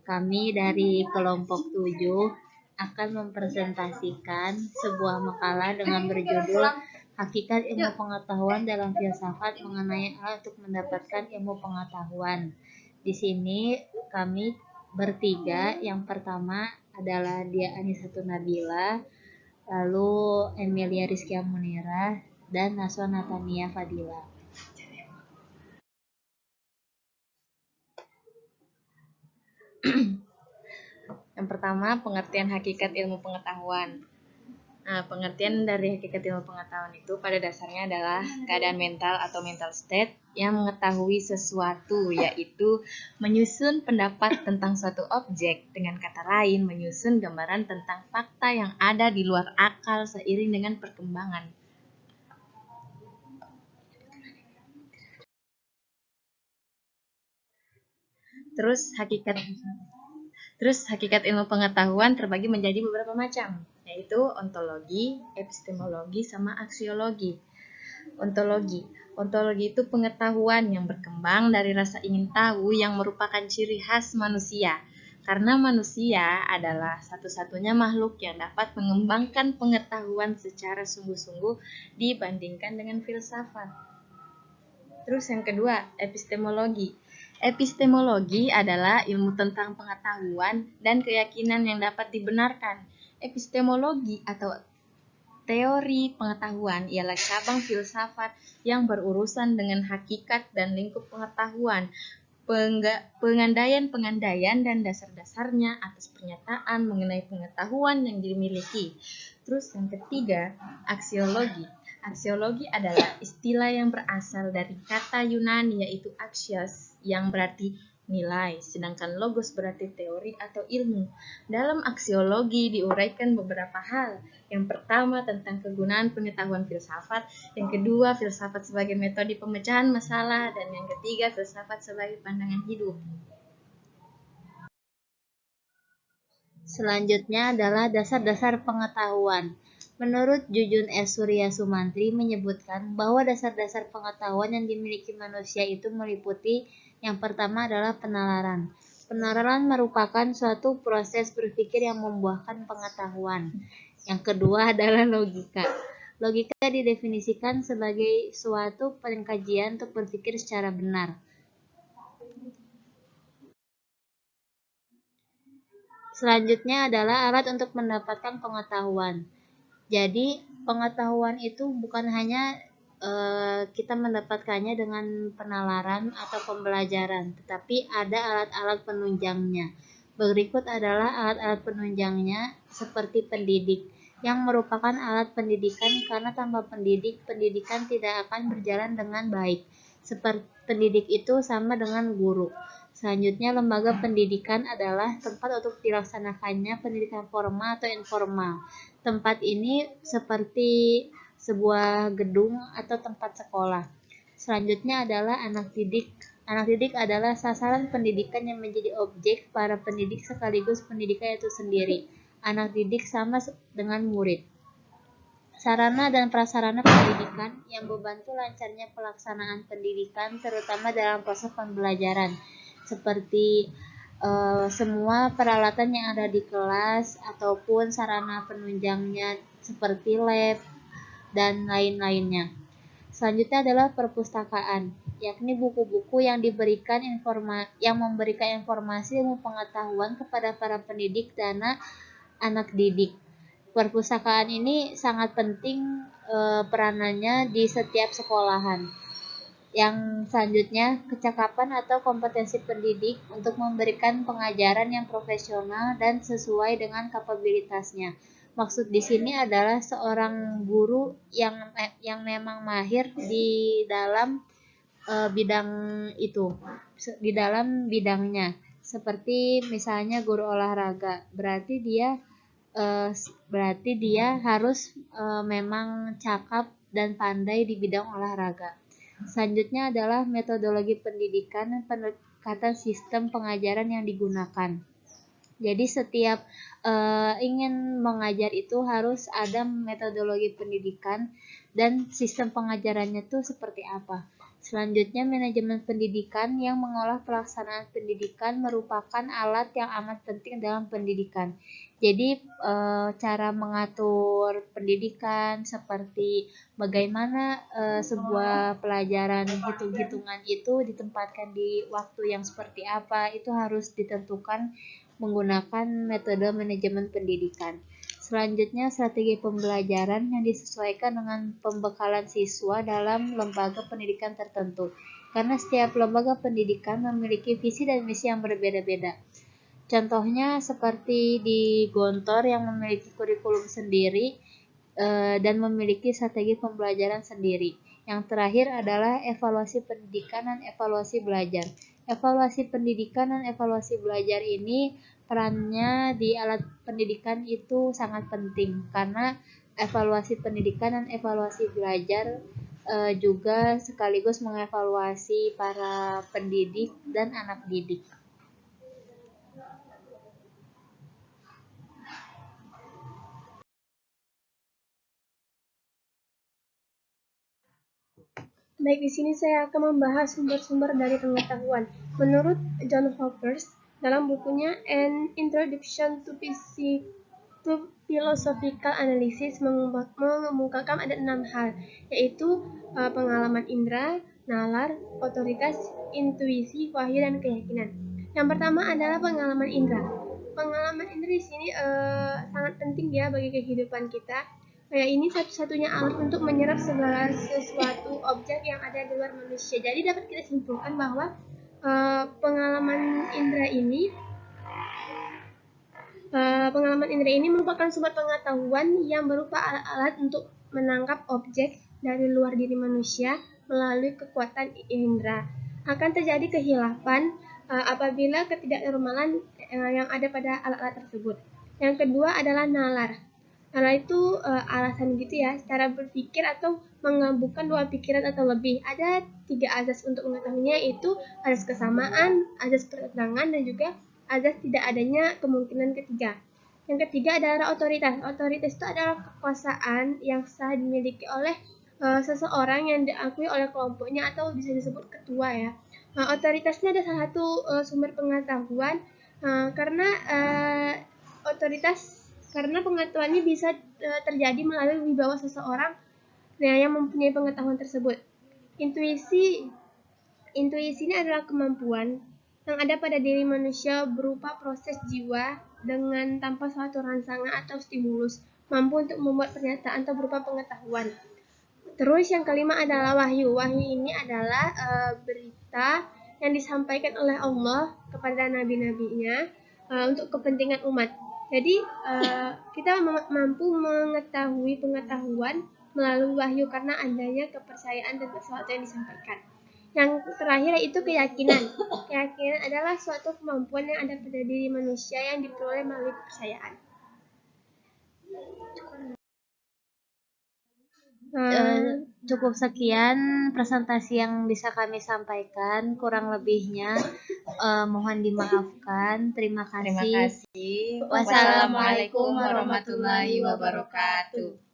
Kami dari kelompok 7 akan mempresentasikan sebuah makalah dengan berjudul Hakikat Ilmu Pengetahuan dalam Filsafat mengenai alat untuk mendapatkan ilmu pengetahuan. Di sini kami bertiga. Yang pertama adalah Dia Anisatun Nabila, lalu Emilia Rizkia Munira, dan Naswa Natania Fadila. Yang pertama, pengertian hakikat ilmu pengetahuan. Nah, pengertian dari hakikat ilmu pengetahuan itu pada dasarnya adalah keadaan mental atau mental state yang mengetahui sesuatu, yaitu menyusun pendapat tentang suatu objek. Dengan kata lain, menyusun gambaran tentang fakta yang ada di luar akal seiring dengan perkembangan. Terus hakikat ilmu pengetahuan terbagi menjadi beberapa macam, yaitu ontologi, epistemologi, sama aksiologi. Ontologi itu pengetahuan yang berkembang dari rasa ingin tahu yang merupakan ciri khas manusia. Karena manusia adalah satu-satunya makhluk yang dapat mengembangkan pengetahuan secara sungguh-sungguh dibandingkan dengan filsafat. Terus yang kedua, epistemologi. Epistemologi adalah ilmu tentang pengetahuan dan keyakinan yang dapat dibenarkan. Epistemologi atau teori pengetahuan ialah cabang filsafat yang berurusan dengan hakikat dan lingkup pengetahuan, pengandaian dan dasar-dasarnya atas pernyataan mengenai pengetahuan yang dimiliki. Terus yang ketiga, aksiologi. Aksiologi adalah istilah yang berasal dari kata Yunani yaitu axios yang berarti nilai, sedangkan logos berarti teori atau ilmu. Dalam aksiologi diuraikan beberapa hal. Yang pertama tentang kegunaan pengetahuan filsafat, yang kedua filsafat sebagai metode pemecahan masalah, dan yang ketiga filsafat sebagai pandangan hidup. Selanjutnya adalah dasar-dasar pengetahuan. Menurut Jujun S. Surya Sumantri menyebutkan bahwa dasar-dasar pengetahuan yang dimiliki manusia itu meliputi yang pertama adalah penalaran. Penalaran merupakan suatu proses berpikir yang membuahkan pengetahuan. Yang kedua adalah logika. Logika didefinisikan sebagai suatu pengkajian untuk berpikir secara benar. Selanjutnya adalah alat untuk mendapatkan pengetahuan. Jadi pengetahuan itu bukan hanya kita mendapatkannya dengan penalaran atau pembelajaran, tetapi ada alat-alat penunjangnya. Berikut adalah alat-alat penunjangnya seperti pendidik, yang merupakan alat pendidikan karena tanpa pendidik, pendidikan tidak akan berjalan dengan baik. Seperti pendidik itu sama dengan guru. Selanjutnya, lembaga pendidikan adalah tempat untuk dilaksanakannya pendidikan formal atau informal. Tempat ini seperti sebuah gedung atau tempat sekolah. Selanjutnya adalah anak didik. Anak didik adalah sasaran pendidikan yang menjadi objek para pendidik sekaligus pendidikan itu sendiri. Anak didik sama dengan murid. Sarana dan prasarana pendidikan yang membantu lancarnya pelaksanaan pendidikan terutama dalam proses pembelajaran seperti semua peralatan yang ada di kelas ataupun sarana penunjangnya seperti lab dan lain-lainnya. Selanjutnya adalah perpustakaan, yakni buku-buku yang memberikan informasi ilmu pengetahuan kepada para pendidik dan anak didik. Perpustakaan ini sangat penting peranannya di setiap sekolahan. Yang selanjutnya, kecakapan atau kompetensi pendidik untuk memberikan pengajaran yang profesional dan sesuai dengan kapabilitasnya. Maksud di sini adalah seorang guru yang memang mahir di dalam bidang itu, di dalam bidangnya. Seperti misalnya guru olahraga, berarti dia harus memang cakap dan pandai di bidang olahraga. Selanjutnya adalah metodologi pendidikan dan pendekatan sistem pengajaran yang digunakan. Jadi setiap ingin mengajar itu harus ada metodologi pendidikan dan sistem pengajarannya itu seperti apa. Selanjutnya, manajemen pendidikan yang mengolah pelaksanaan pendidikan merupakan alat yang amat penting dalam pendidikan. Jadi, cara mengatur pendidikan seperti bagaimana sebuah pelajaran hitung-hitungan itu ditempatkan di waktu yang seperti apa, itu harus ditentukan menggunakan metode manajemen pendidikan. Selanjutnya, strategi pembelajaran yang disesuaikan dengan pembekalan siswa dalam lembaga pendidikan tertentu. Karena setiap lembaga pendidikan memiliki visi dan misi yang berbeda-beda. Contohnya seperti di Gontor yang memiliki kurikulum sendiri dan memiliki strategi pembelajaran sendiri. Yang terakhir adalah evaluasi pendidikan dan evaluasi belajar. Evaluasi pendidikan dan evaluasi belajar ini perannya di alat pendidikan itu sangat penting karena evaluasi pendidikan dan evaluasi belajar juga sekaligus mengevaluasi para pendidik dan anak didik. Baik, di sini saya akan membahas sumber-sumber dari pengetahuan. Menurut John Hawkes, dalam bukunya An Introduction to Philosophical Analysis mengemukakan ada 6 hal, yaitu pengalaman indera, nalar, otoritas, intuisi, wahyu, dan keyakinan. Yang pertama adalah pengalaman indera. Pengalaman indera di sini sangat penting ya bagi kehidupan kita. Kayak ini satu-satunya alat untuk menyerap segala sesuatu objek yang ada di luar manusia. Jadi dapat kita simpulkan bahwa pengalaman indera ini merupakan sumber pengetahuan yang berupa alat-alat untuk menangkap objek dari luar diri manusia melalui kekuatan indera. Akan terjadi kehilapan apabila ketidaknormalan yang ada pada alat-alat tersebut. Yang kedua adalah nalar. Nalar itu alasan gitu ya, cara berpikir atau menggabungkan dua pikiran atau lebih. Ada 3 azas untuk mengetahuinya, yaitu azas kesamaan, azas pertentangan, dan juga azas tidak adanya kemungkinan ketiga. Yang ketiga adalah otoritas. Otoritas itu adalah kekuasaan yang sah dimiliki oleh seseorang yang diakui oleh kelompoknya atau bisa disebut ketua ya. Otoritasnya ada salah satu sumber pengetahuan karena pengetahuannya bisa terjadi melalui wibawa seseorang yang mempunyai pengetahuan tersebut. Intuisi ini adalah kemampuan yang ada pada diri manusia berupa proses jiwa dengan tanpa suatu rangsangan atau stimulus, mampu untuk membuat pernyataan atau berupa pengetahuan. Terus yang kelima adalah wahyu. Wahyu ini adalah berita yang disampaikan oleh Allah kepada nabi-nabinya untuk kepentingan umat. Jadi kita mampu mengetahui pengetahuan melalui wahyu karena adanya kepercayaan dan sesuatu yang disampaikan. Yang terakhir yaitu keyakinan. Keyakinan adalah suatu kemampuan yang ada pada diri manusia yang diperoleh melalui kepercayaan. Cukup sekian presentasi yang bisa kami sampaikan, kurang lebihnya mohon dimaafkan. Terima kasih. Wassalamualaikum warahmatullahi wabarakatuh.